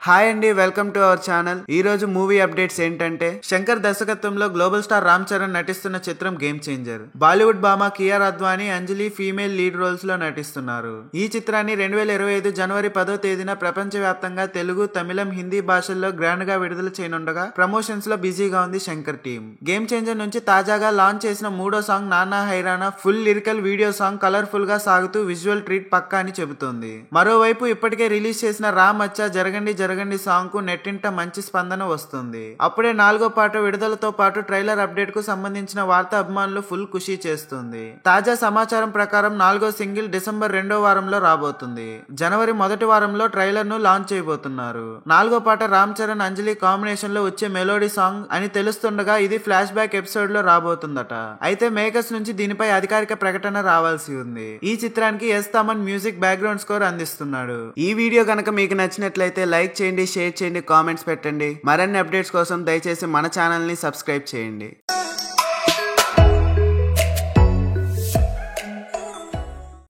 Hi అండి, welcome to our channel. ఈ రోజు మూవీ అప్డేట్స్ ఏంటంటే, శంకర్ దర్శకత్వంలో గ్లోబల్ స్టార్ రామ్ చరణ్ నటిస్తున్న చిత్రం గేమ్ చేంజర్. బాలీవుడ్ భామ Kiara Advani, Anjali female lead roles లో నటిస్తున్నారు. ఈ చిత్రాన్ని 2025 జనవరి 10వ తేదీన ప్రపంచవ్యాప్తంగా తెలుగు, తమిళం, హిందీ భాషల్లో గ్రాండ్ గా విడుదల చేయనుండగా ప్రమోషన్స్ లో బిజీగా ఉంది శంకర్ టీం. గేమ్ చేంజర్ నుంచి తాజాగా లాంచ్ చేసిన మూడో song Naana Hyraana full lyrical video song colourful గా సాగుతూ విజువల్ ట్రీట్ పక్కా అని చెబుతోంది. మరోవైపు ఇప్పటికే రిలీజ్ చేసిన రామ్ అచ్చా జరగండి సాంగ్ కు నెట్టింట మంచి స్పందన వస్తుంది. అప్పుడే 4వ పాట విడుదలతో పాటు ట్రైలర్ అప్డేట్ కు సంబంధించిన వార్త అభిమానులు ఫుల్ ఖుషి చేస్తుంది. తాజా సమాచారం ప్రకారం 4వ సింగిల్ డిసెంబర్ 2వ వారంలో రాబోతుంది. జనవరి మొదటి వారంలో ట్రైలర్ ను లాంచ్ చేయబోతున్నారు. 4వ పాట రామ్ చరణ్, అంజలి కాంబినేషన్ లో వచ్చే మెలోడీ సాంగ్ అని తెలుస్తుండగా ఇది ఫ్లాష్ బ్యాక్ ఎపిసోడ్ లో రాబోతుందట. అయితే మేకర్స్ నుంచి దీనిపై అధికారిక ప్రకటన రావాల్సి ఉంది. ఈ చిత్రానికి S Thaman music background score అందిస్తున్నాడు. ఈ వీడియో కనుక మీకు నచ్చినట్లయితే లైక్ చేయండి, షేర్ చేయండి, కామెంట్స్ పెట్టండి. మరిన్ని అప్డేట్స్ కోసం దయచేసి మన ఛానల్ ని సబ్స్క్రైబ్ చేయండి.